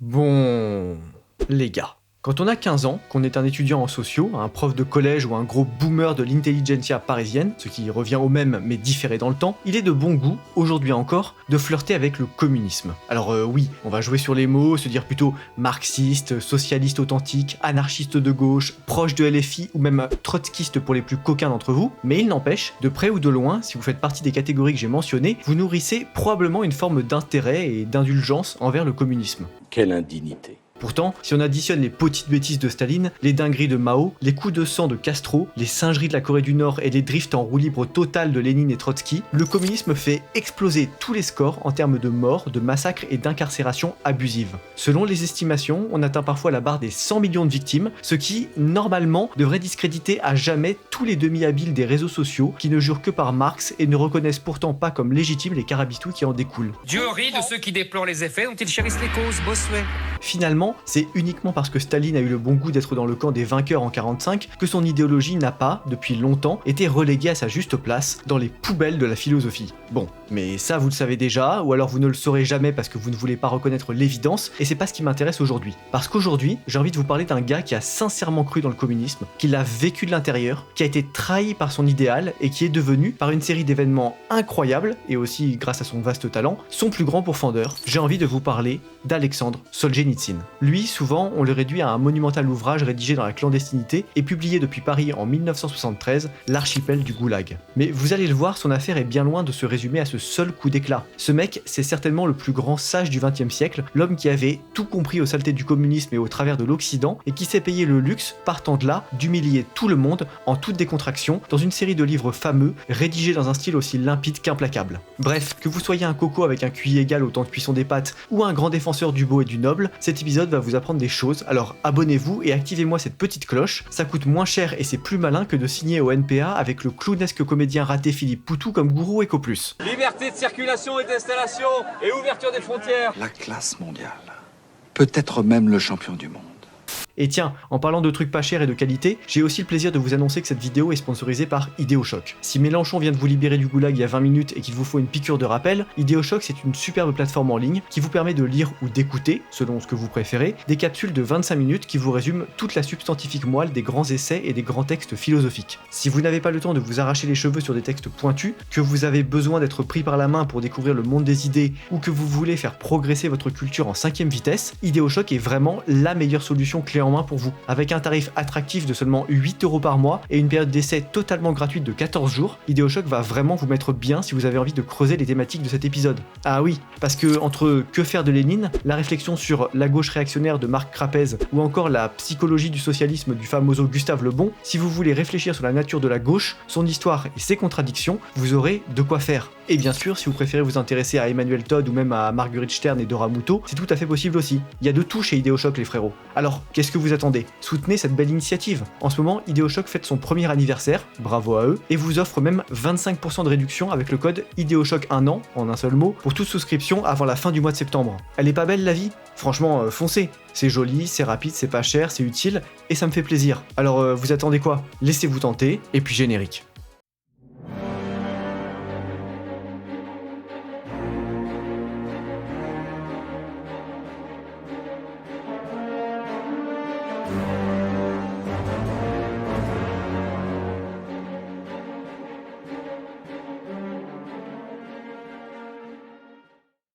Bon, les gars, quand on a 15 ans, qu'on est un étudiant en sociaux, un prof de collège ou un gros boomer de l'intelligentsia parisienne, ce qui revient au même mais différé dans le temps, il est de bon goût, aujourd'hui encore, de flirter avec le communisme. Alors oui, on va jouer sur les mots, se dire plutôt marxiste, socialiste authentique, anarchiste de gauche, proche de LFI ou même trotskiste pour les plus coquins d'entre vous, mais il n'empêche, de près ou de loin, si vous faites partie des catégories que j'ai mentionnées, vous nourrissez probablement une forme d'intérêt et d'indulgence envers le communisme. Quelle indignité. Pourtant, si on additionne les petites bêtises de Staline, les dingueries de Mao, les coups de sang de Castro, les singeries de la Corée du Nord et les drifts en roue libre totale de Lénine et Trotsky, le communisme fait exploser tous les scores en termes de morts, de massacres et d'incarcération abusive. Selon les estimations, on atteint parfois la barre des 100 millions de victimes, ce qui, normalement, devrait discréditer à jamais tous les demi-habiles des réseaux sociaux qui ne jurent que par Marx et ne reconnaissent pourtant pas comme légitimes les carabistouilles qui en découlent. Dieu rit de ceux qui déplorent les effets dont ils chérissent les causes, Bossuet. Finalement, c'est uniquement parce que Staline a eu le bon goût d'être dans le camp des vainqueurs en 45 que son idéologie n'a pas, depuis longtemps, été reléguée à sa juste place dans les poubelles de la philosophie. Bon, mais ça vous le savez déjà, ou alors vous ne le saurez jamais parce que vous ne voulez pas reconnaître l'évidence, et c'est pas ce qui m'intéresse aujourd'hui. Parce qu'aujourd'hui, j'ai envie de vous parler d'un gars qui a sincèrement cru dans le communisme, qui l'a vécu de l'intérieur, qui a été trahi par son idéal, et qui est devenu, par une série d'événements incroyables, et aussi grâce à son vaste talent, son plus grand pourfendeur. J'ai envie de vous parler d'Alexandre Solzhenitsyn. Lui, souvent, on le réduit à un monumental ouvrage rédigé dans la clandestinité et publié depuis Paris en 1973, L'archipel du Goulag. Mais vous allez le voir, son affaire est bien loin de se résumer à ce seul coup d'éclat. Ce mec, c'est certainement le plus grand sage du XXe siècle, l'homme qui avait tout compris aux saletés du communisme et au travers de l'Occident, et qui s'est payé le luxe, partant de là, d'humilier tout le monde en toute décontraction, dans une série de livres fameux, rédigés dans un style aussi limpide qu'implacable. Bref, que vous soyez un coco avec un QI égal au temps de cuisson des pâtes, ou un grand défenseur du beau et du noble, cet épisode va vous apprendre des choses, alors abonnez-vous et activez-moi cette petite cloche, ça coûte moins cher et c'est plus malin que de signer au NPA avec le clownesque comédien raté Philippe Poutou comme gourou Ecoplus. Liberté de circulation et d'installation et ouverture des frontières. La classe mondiale. Peut-être même le champion du monde. Et tiens, en parlant de trucs pas chers et de qualité, j'ai aussi le plaisir de vous annoncer que cette vidéo est sponsorisée par Idéochoc. Si Mélenchon vient de vous libérer du goulag il y a 20 minutes et qu'il vous faut une piqûre de rappel, Idéochoc c'est une superbe plateforme en ligne qui vous permet de lire ou d'écouter, selon ce que vous préférez, des capsules de 25 minutes qui vous résument toute la substantifique moelle des grands essais et des grands textes philosophiques. Si vous n'avez pas le temps de vous arracher les cheveux sur des textes pointus, que vous avez besoin d'être pris par la main pour découvrir le monde des idées, ou que vous voulez faire progresser votre culture en 5ème vitesse, Idéochoc est vraiment la meilleure solution clé en main pour vous. Avec un tarif attractif de seulement 8€ par mois et une période d'essai totalement gratuite de 14 jours, Idéochoc va vraiment vous mettre bien si vous avez envie de creuser les thématiques de cet épisode. Ah oui, parce que entre Que faire de Lénine, la réflexion sur la gauche réactionnaire de Marc Crapez ou encore la psychologie du socialisme du famoso Gustave Le Bon, si vous voulez réfléchir sur la nature de la gauche, son histoire et ses contradictions, vous aurez de quoi faire. Et bien sûr, si vous préférez vous intéresser à Emmanuel Todd ou même à Marguerite Stern et Dora Muto, c'est tout à fait possible aussi. Il y a de tout chez Idéochoc les frérots. Alors, qu'est-ce que vous attendez ? Soutenez cette belle initiative. En ce moment, Idéochoc fête son premier anniversaire, bravo à eux, et vous offre même 25% de réduction avec le code Idéochoc 1 an, en un seul mot, pour toute souscription avant la fin du mois de septembre. Elle est pas belle la vie ? Franchement, foncez. C'est joli, c'est rapide, c'est pas cher, c'est utile, et ça me fait plaisir. Alors vous attendez quoi ? Laissez-vous tenter, et puis générique.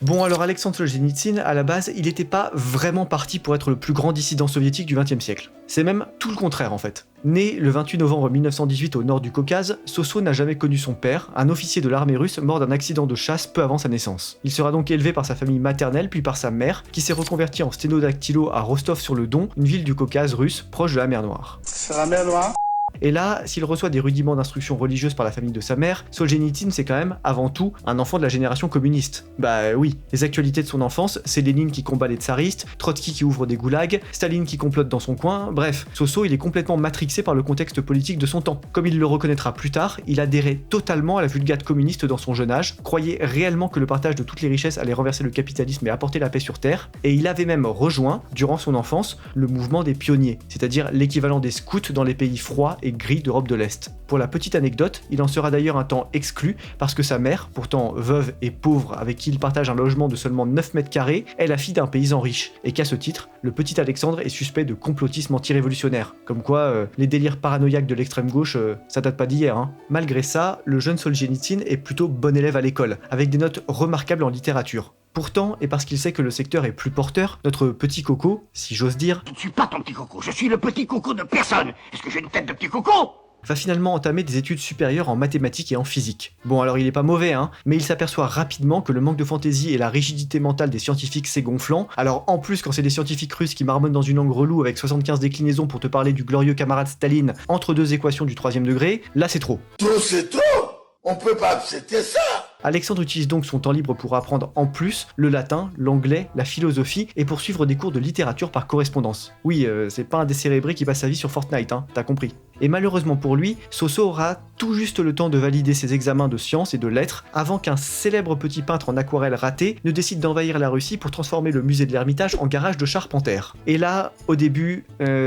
Bon alors Alexandre Solzhenitsyn, à la base, il n'était pas vraiment parti pour être le plus grand dissident soviétique du XXe siècle. C'est même tout le contraire en fait. Né le 28 novembre 1918 au nord du Caucase, Sosso n'a jamais connu son père, un officier de l'armée russe mort d'un accident de chasse peu avant sa naissance. Il sera donc élevé par sa famille maternelle puis par sa mère, qui s'est reconvertie en sténodactylo à Rostov-sur-le-Don, une ville du Caucase russe proche de la mer Noire. C'est la mer Noire. Et là, s'il reçoit des rudiments d'instruction religieuse par la famille de sa mère, Solzhenitsyn c'est quand même, avant tout, un enfant de la génération communiste. Bah oui, les actualités de son enfance, c'est Lénine qui combat les tsaristes, Trotsky qui ouvre des goulags, Staline qui complote dans son coin, bref, Sosso il est complètement matrixé par le contexte politique de son temps. Comme il le reconnaîtra plus tard, il adhérait totalement à la vulgate communiste dans son jeune âge, croyait réellement que le partage de toutes les richesses allait renverser le capitalisme et apporter la paix sur Terre, et il avait même rejoint, durant son enfance, le mouvement des pionniers, c'est-à-dire l'équivalent des scouts dans les pays froids et gris d'Europe de l'Est. Pour la petite anecdote, il en sera d'ailleurs un temps exclu parce que sa mère, pourtant veuve et pauvre avec qui il partage un logement de seulement 9 mètres carrés, est la fille d'un paysan riche, et qu'à ce titre, le petit Alexandre est suspect de complotisme anti-révolutionnaire. Comme quoi, les délires paranoïaques de l'extrême gauche, ça date pas d'hier. Hein. Malgré ça, le jeune Solzhenitsyn est plutôt bon élève à l'école, avec des notes remarquables en littérature. Pourtant, et parce qu'il sait que le secteur est plus porteur, notre petit coco, si j'ose dire, Je ne suis pas ton petit coco, je suis le petit coco de personne. Est-ce que j'ai une tête de petit coco? va finalement entamer des études supérieures en mathématiques et en physique. Bon, alors il est pas mauvais, hein, mais il s'aperçoit rapidement que le manque de fantaisie et la rigidité mentale des scientifiques c'est gonflant. Alors en plus, quand c'est des scientifiques russes qui marmonnent dans une langue relou avec 75 déclinaisons pour te parler du glorieux camarade Staline entre deux équations du 3e degré, là c'est trop. Trop c'est trop. On peut pas accepter ça. Alexandre utilise donc son temps libre pour apprendre en plus le latin, l'anglais, la philosophie et pour suivre des cours de littérature par correspondance. Oui, c'est pas un décérébré qui passe sa vie sur Fortnite, hein, t'as compris. Et malheureusement pour lui, Soso aura tout juste le temps de valider ses examens de sciences et de lettres avant qu'un célèbre petit peintre en aquarelle raté ne décide d'envahir la Russie pour transformer le musée de l'Ermitage en garage de charpentère. Et là, au début,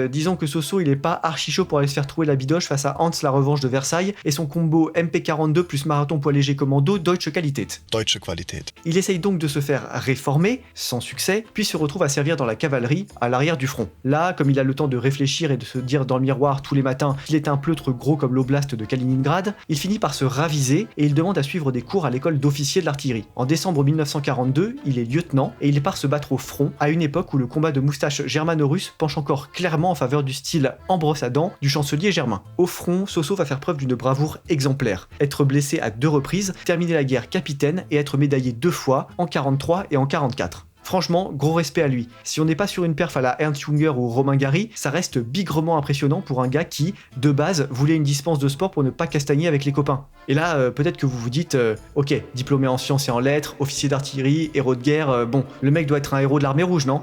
disons que Soso il est pas archi chaud pour aller se faire trouver la bidoche face à Hans la revanche de Versailles et son combo MP42 plus marathon poids léger commando Deutsche Qualität. Deutsche Qualität. Il essaye donc de se faire réformer, sans succès, puis se retrouve à servir dans la cavalerie à l'arrière du front. Là, comme il a le temps de réfléchir et de se dire dans le miroir tous les matins qu'il est un pleutre gros comme l'oblast de Kaliningrad, il finit par se raviser et il demande à suivre des cours à l'école d'officiers de l'artillerie. En décembre 1942, il est lieutenant et il part se battre au front à une époque où le combat de moustache germano-russe penche encore clairement en faveur du style en brosse à dents du chancelier germain. Au front, Soso va faire preuve d'une bravoure exemplaire, être blessé à 2 reprises, terminer la guerre capitaine et être médaillé 2 fois, en 43 et en 44. Franchement, gros respect à lui. Si on n'est pas sur une perf à la Ernst Junger ou Romain Gary, ça reste bigrement impressionnant pour un gars qui, de base, voulait une dispense de sport pour ne pas castagner avec les copains. Et là, peut-être que vous vous dites, ok, diplômé en sciences et en lettres, officier d'artillerie, héros de guerre, bon, le mec doit être un héros de l'armée rouge, non?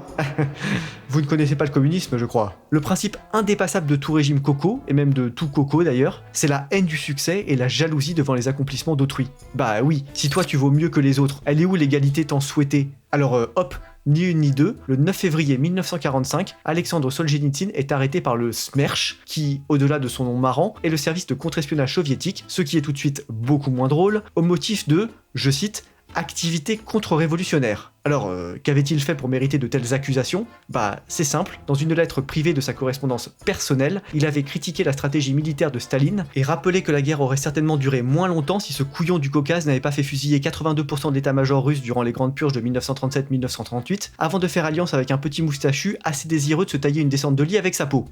Vous ne connaissez pas le communisme, je crois. Le principe indépassable de tout régime coco, et même de tout coco d'ailleurs, c'est la haine du succès et la jalousie devant les accomplissements d'autrui. Bah oui, si toi tu vaux mieux que les autres, elle est où l'égalité tant souhaitée? Alors hop, ni une ni deux, le 9 février 1945, Alexandre Solzhenitsyn est arrêté par le Smerch, qui, au-delà de son nom marrant, est le service de contre-espionnage soviétique, ce qui est tout de suite beaucoup moins drôle, au motif de, je cite, activité contre-révolutionnaire. Alors, qu'avait-il fait pour mériter de telles accusations? Bah, c'est simple, dans une lettre privée de sa correspondance personnelle, il avait critiqué la stratégie militaire de Staline et rappelé que la guerre aurait certainement duré moins longtemps si ce couillon du Caucase n'avait pas fait fusiller 82% de l'état-major russe durant les grandes purges de 1937-1938, avant de faire alliance avec un petit moustachu assez désireux de se tailler une descente de lit avec sa peau.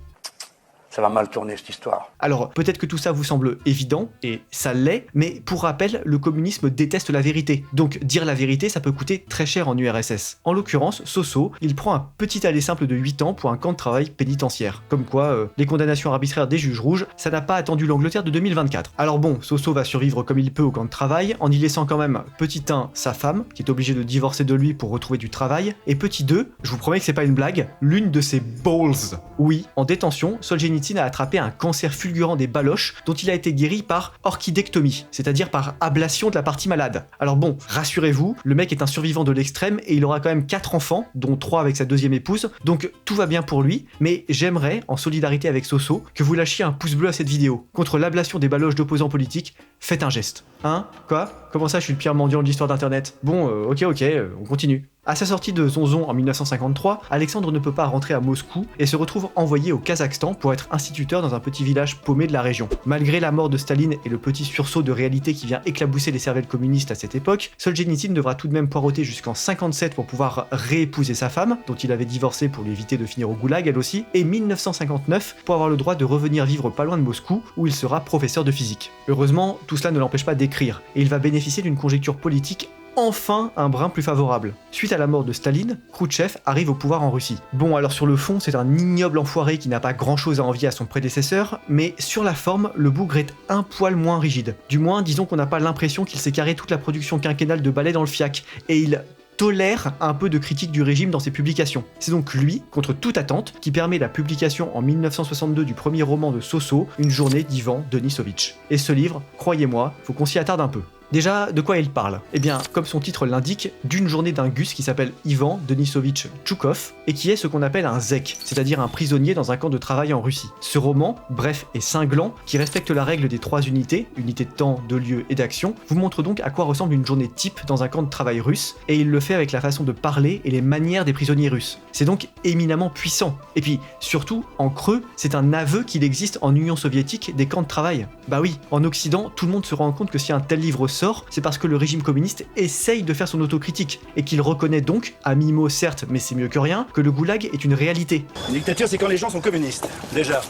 Ça va mal tourner cette histoire. Alors, peut-être que tout ça vous semble évident, et ça l'est, mais pour rappel, le communisme déteste la vérité. Donc, dire la vérité, ça peut coûter très cher en URSS. En l'occurrence, Soso, il prend un petit aller simple de 8 ans pour un camp de travail pénitentiaire. Comme quoi, les condamnations arbitraires des juges rouges, ça n'a pas attendu l'Angleterre de 2024. Alors bon, Soso va survivre comme il peut au camp de travail, en y laissant quand même, petit 1, sa femme, qui est obligée de divorcer de lui pour retrouver du travail, et petit 2, je vous promets que c'est pas une blague, l'une de ses balls. Oui, en détention, Solzhenitsyn a attrapé un cancer fulgurant des baloches dont il a été guéri par orchidectomie, c'est-à-dire par ablation de la partie malade. Alors bon, rassurez-vous, le mec est un survivant de l'extrême et il aura quand même 4 enfants, dont 3 avec sa deuxième épouse, donc tout va bien pour lui, mais j'aimerais, en solidarité avec Soso, que vous lâchiez un pouce bleu à cette vidéo. Contre l'ablation des baloches d'opposants politiques, faites un geste. Hein? Quoi? Comment ça je suis le pire mendiant de l'histoire d'internet? Bon, ok, on continue. À sa sortie de Zonzon en 1953, Alexandre ne peut pas rentrer à Moscou et se retrouve envoyé au Kazakhstan pour être instituteur dans un petit village paumé de la région. Malgré la mort de Staline et le petit sursaut de réalité qui vient éclabousser les cervelles communistes à cette époque, Solzhenitsyn devra tout de même poireauter jusqu'en 57 pour pouvoir réépouser sa femme, dont il avait divorcé pour lui éviter de finir au goulag elle aussi, et 1959 pour avoir le droit de revenir vivre pas loin de Moscou où il sera professeur de physique. Heureusement, tout cela ne l'empêche pas d'écrire, et il va bénéficier d'une conjecture politique enfin un brin plus favorable. Suite à la mort de Staline, Khrouchtchev arrive au pouvoir en Russie. Bon, alors sur le fond, c'est un ignoble enfoiré qui n'a pas grand chose à envier à son prédécesseur, mais sur la forme, le bougre est un poil moins rigide. Du moins, disons qu'on n'a pas l'impression qu'il s'est carré toute la production quinquennale de ballet dans le fiac, et il tolère un peu de critique du régime dans ses publications. C'est donc lui, contre toute attente, qui permet la publication en 1962 du premier roman de Soso, Une journée d'Ivan Denisovitch. Et ce livre, croyez-moi, faut qu'on s'y attarde un peu. Déjà, de quoi il parle? Eh bien, comme son titre l'indique, d'une journée d'un Gus qui s'appelle Ivan Denisovitch Tchoukov et qui est ce qu'on appelle un zek, c'est-à-dire un prisonnier dans un camp de travail en Russie. Ce roman, bref et cinglant, qui respecte la règle des 3 unités, unité de temps, de lieu et d'action, vous montre donc à quoi ressemble une journée type dans un camp de travail russe, et il le fait avec la façon de parler et les manières des prisonniers russes. C'est donc éminemment puissant. Et puis, surtout, en creux, c'est un aveu qu'il existe en Union soviétique des camps de travail. Bah oui, en Occident, tout le monde se rend compte que si un tel livre sort, c'est parce que le régime communiste essaye de faire son autocritique, et qu'il reconnaît donc, à mi-mot certes, mais c'est mieux que rien, que le goulag est une réalité. Une dictature, c'est quand les gens sont communistes. Déjà,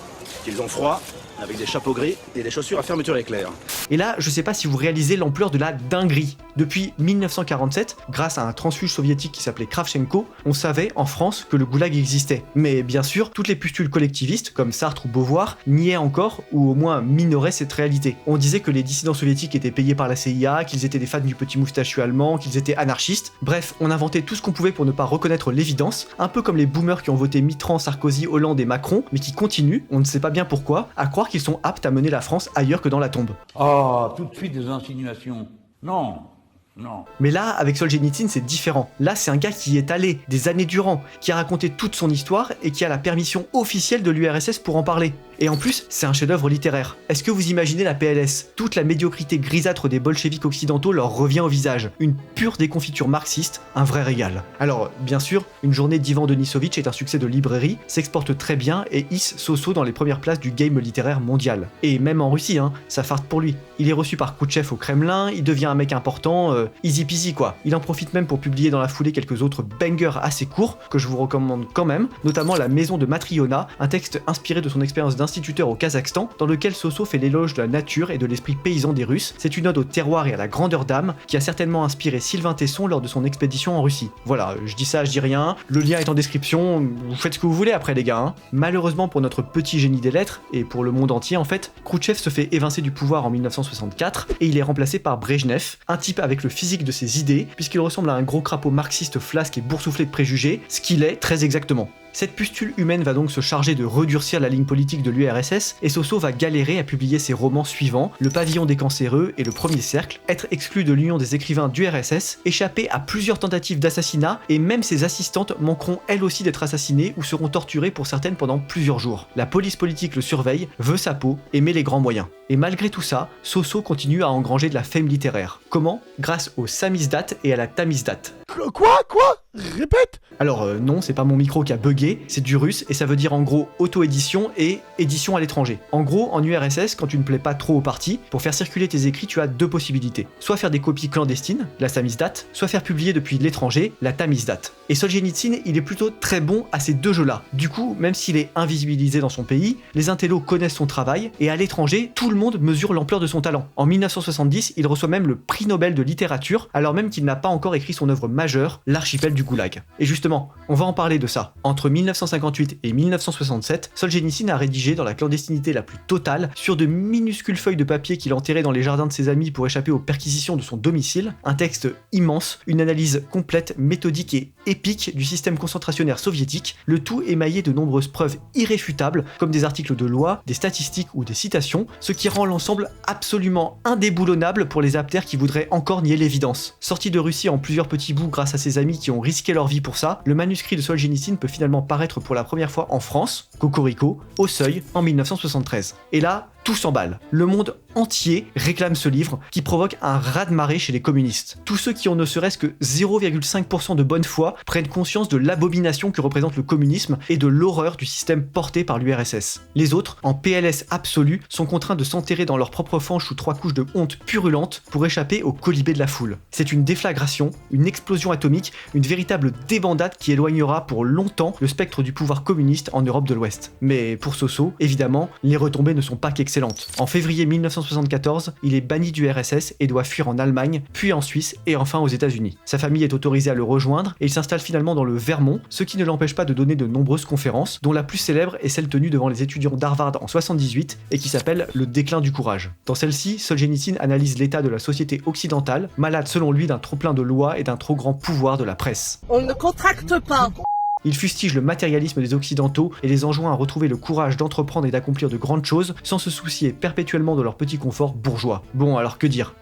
qu'ils ont froid, avec des chapeaux gris et des chaussures à fermeture éclair. Et là, je sais pas si vous réalisez l'ampleur de la dinguerie. Depuis 1947, grâce à un transfuge soviétique qui s'appelait Kravchenko, on savait en France que le goulag existait. Mais bien sûr, toutes les pustules collectivistes, comme Sartre ou Beauvoir, niaient encore, ou au moins minoraient cette réalité. On disait que les dissidents soviétiques étaient payés par la CIA, qu'ils étaient des fans du petit moustachu allemand, qu'ils étaient anarchistes. Bref, on inventait tout ce qu'on pouvait pour ne pas reconnaître l'évidence, un peu comme les boomers qui ont voté Mitterrand, Sarkozy, Hollande et Macron, mais qui continuent, on ne sait pas bien pourquoi, à croire qu'ils sont aptes à mener la France ailleurs que dans la tombe. Oh, tout de suite des insinuations. Non. Non. Mais là, avec Solzhenitsyn, c'est différent. Là, c'est un gars qui y est allé des années durant, qui a raconté toute son histoire et qui a la permission officielle de l'URSS pour en parler. Et en plus, c'est un chef-d'œuvre littéraire. Est-ce que vous imaginez la PLS? Toute la médiocrité grisâtre des bolcheviks occidentaux leur revient au visage. Une pure déconfiture marxiste, un vrai régal. Alors, bien sûr, une journée d'Ivan Denisovitch est un succès de librairie, s'exporte très bien et hisse Soso dans les premières places du game littéraire mondial. Et même en Russie, ça farte pour lui. Il est reçu par Khrouchtchev au Kremlin, il devient un mec important, easy peasy quoi. Il en profite même pour publier dans la foulée quelques autres bangers assez courts, que je vous recommande quand même, notamment La Maison de Matriona, un texte inspiré de son expérience d'instituteur au Kazakhstan, dans lequel Soso fait l'éloge de la nature et de l'esprit paysan des Russes. C'est une ode au terroir et à la grandeur d'âme, qui a certainement inspiré Sylvain Tesson lors de son expédition en Russie. Voilà, je dis ça, je dis rien, le lien est en description, vous faites ce que vous voulez après les gars. Malheureusement pour notre petit génie des lettres, et pour le monde entier en fait, Khrouchtchev se fait évincer du pouvoir en 1964, et il est remplacé par Brejnev, un type avec le physique de ses idées, puisqu'il ressemble à un gros crapaud marxiste flasque et boursouflé de préjugés, ce qu'il est très exactement. Cette pustule humaine va donc se charger de redurcir la ligne politique de l'URSS, et Soso va galérer à publier ses romans suivants, Le Pavillon des cancéreux et Le Premier Cercle, être exclu de l'Union des écrivains d'URSS, échapper à plusieurs tentatives d'assassinat, et même ses assistantes manqueront elles aussi d'être assassinées ou seront torturées pour certaines pendant plusieurs jours. La police politique le surveille, veut sa peau et met les grands moyens. Et malgré tout ça, Soso continue à engranger de la fame littéraire. Comment? Grâce au samizdat et à la tamizdat. Quoi? Répète? Alors non, c'est pas mon micro qui a bugué, c'est du russe et ça veut dire en gros auto-édition et édition à l'étranger. En gros, en URSS, quand tu ne plais pas trop au parti, pour faire circuler tes écrits, tu as deux possibilités. Soit faire des copies clandestines, la samizdat, soit faire publier depuis l'étranger, la tamizdat. Et Solzhenitsyn, il est plutôt très bon à ces deux jeux-là. Du coup, même s'il est invisibilisé dans son pays, les intellos connaissent son travail et à l'étranger, tout le monde mesure l'ampleur de son talent. En 1970, il reçoit même le prix Nobel de littérature, alors même qu'il n'a pas encore écrit son œuvre majeure, L'archipel du Goulag. Et justement, on va en parler de ça. Entre 1958 et 1967, Solzhenitsyn a rédigé dans la clandestinité la plus totale, sur de minuscules feuilles de papier qu'il enterrait dans les jardins de ses amis pour échapper aux perquisitions de son domicile, un texte immense, une analyse complète, méthodique et épique du système concentrationnaire soviétique, le tout émaillé de nombreuses preuves irréfutables, comme des articles de loi, des statistiques ou des citations, ce qui rend l'ensemble absolument indéboulonnable pour les aptères qui voudraient encore nier l'évidence. Sorti de Russie en plusieurs petits bouts grâce à ses amis qui ont risqué leur vie pour ça, le manuscrit de Solzhenitsyn peut finalement paraître pour la première fois en France, Cocorico, au Seuil, en 1973. Et là, tout s'emballe. Le monde entier réclame ce livre qui provoque un raz-de-marée chez les communistes. Tous ceux qui ont ne serait-ce que 0,5% de bonne foi prennent conscience de l'abomination que représente le communisme et de l'horreur du système porté par l'URSS. Les autres, en PLS absolu, sont contraints de s'enterrer dans leur propre fange sous 3 couches de honte purulente pour échapper au colibé de la foule. C'est une déflagration, une explosion atomique, une véritable débandade qui éloignera pour longtemps le spectre du pouvoir communiste en Europe de l'Ouest. Mais pour Soso, évidemment, les retombées ne sont pas qu'excellentes. En février 1974, il est banni du RSS et doit fuir en Allemagne, puis en Suisse et enfin aux États-Unis. Sa famille est autorisée à le rejoindre et il s'installe finalement dans le Vermont, ce qui ne l'empêche pas de donner de nombreuses conférences, dont la plus célèbre est celle tenue devant les étudiants d'Harvard en 78 et qui s'appelle Le déclin du courage. Dans celle-ci, Solzhenitsyn analyse l'état de la société occidentale, malade selon lui d'un trop plein de lois et d'un trop grand pouvoir de la presse. On ne contracte pas. Il fustige le matérialisme des occidentaux et les enjoint à retrouver le courage d'entreprendre et d'accomplir de grandes choses sans se soucier perpétuellement de leur petit confort bourgeois. Bon, alors que dire?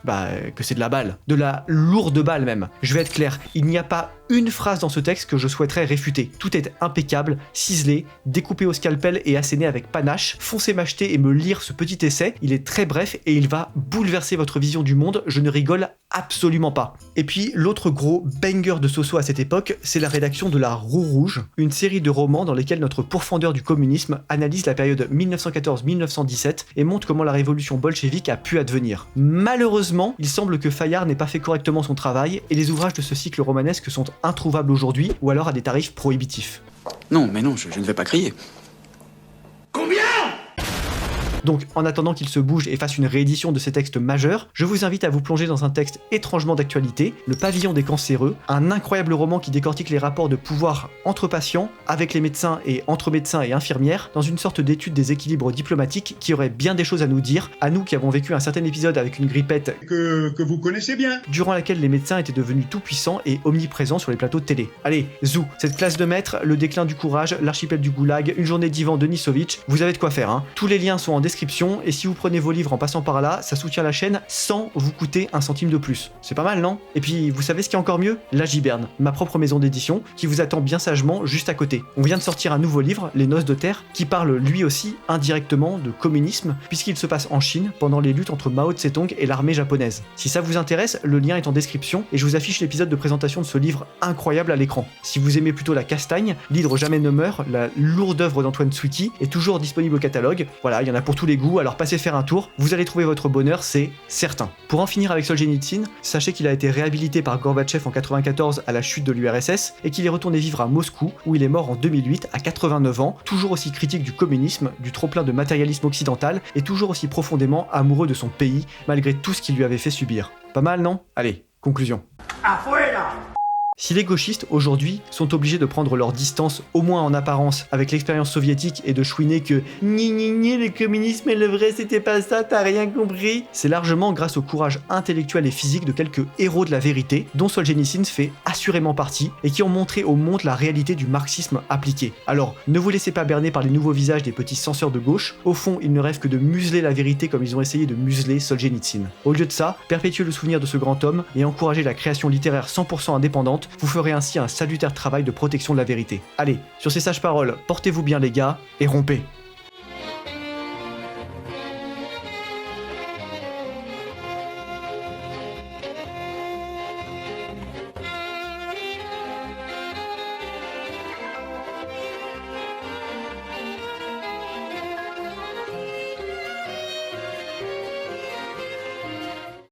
Que c'est de la balle. De la lourde balle même. Je vais être clair, il n'y a pas une phrase dans ce texte que je souhaiterais réfuter. Tout est impeccable, ciselé, découpé au scalpel et asséné avec panache. Foncez m'acheter et me lire ce petit essai, il est très bref et il va bouleverser votre vision du monde, je ne rigole absolument pas. Et puis l'autre gros banger de Soso à cette époque, c'est la rédaction de La Roue Rouge, une série de romans dans lesquels notre pourfendeur du communisme analyse la période 1914-1917 et montre comment la révolution bolchevique a pu advenir. Malheureusement, il semble que Fayard n'ait pas fait correctement son travail et les ouvrages de ce cycle romanesque sont introuvables aujourd'hui ou alors à des tarifs prohibitifs. Non, mais non, je ne vais pas crier. Donc, en attendant qu'il se bouge et fasse une réédition de ces textes majeurs, je vous invite à vous plonger dans un texte étrangement d'actualité, Le Pavillon des cancéreux, un incroyable roman qui décortique les rapports de pouvoir entre patients, avec les médecins et entre médecins et infirmières, dans une sorte d'étude des équilibres diplomatiques qui aurait bien des choses à nous dire, à nous qui avons vécu un certain épisode avec une grippette que vous connaissez bien, durant laquelle les médecins étaient devenus tout-puissants et omniprésents sur les plateaux de télé. Allez, zou, cette classe de maîtres, le déclin du courage, l'archipel du goulag, une journée d'Ivan Denisovitch, vous avez de quoi faire, hein. Tous les liens sont en description, et si vous prenez vos livres en passant par là, ça soutient la chaîne sans vous coûter un centime de plus. C'est pas mal, non? Et puis, vous savez ce qui est encore mieux? La Giberne, ma propre maison d'édition, qui vous attend bien sagement juste à côté. On vient de sortir un nouveau livre, Les Noces de Terre, qui parle lui aussi indirectement de communisme, puisqu'il se passe en Chine pendant les luttes entre Mao Tse-tung et l'armée japonaise. Si ça vous intéresse, le lien est en description, et je vous affiche l'épisode de présentation de ce livre incroyable à l'écran. Si vous aimez plutôt la castagne, L'Hydre jamais ne meurt, la lourde œuvre d'Antoine Tsuki, est toujours disponible au catalogue. Voilà, il y en a pour tous les goûts, alors passez faire un tour, vous allez trouver votre bonheur, c'est certain. Pour en finir avec Solzhenitsyn, sachez qu'il a été réhabilité par Gorbatchev en 94 à la chute de l'URSS et qu'il est retourné vivre à Moscou où il est mort en 2008 à 89 ans, toujours aussi critique du communisme, du trop-plein de matérialisme occidental et toujours aussi profondément amoureux de son pays malgré tout ce qu'il lui avait fait subir. Pas mal, non? Allez, conclusion. Si les gauchistes, aujourd'hui, sont obligés de prendre leur distance, au moins en apparence, avec l'expérience soviétique et de chouiner que « le communisme est le vrai, c'était pas ça, t'as rien compris », c'est largement grâce au courage intellectuel et physique de quelques héros de la vérité, dont Solzhenitsyn fait assurément partie, et qui ont montré au monde la réalité du marxisme appliqué. Alors, ne vous laissez pas berner par les nouveaux visages des petits censeurs de gauche, au fond, ils ne rêvent que de museler la vérité comme ils ont essayé de museler Solzhenitsyn. Au lieu de ça, perpétuez le souvenir de ce grand homme et encouragez la création littéraire 100% indépendante. Vous ferez ainsi un salutaire travail de protection de la vérité. Allez, sur ces sages paroles, portez-vous bien les gars, et rompez.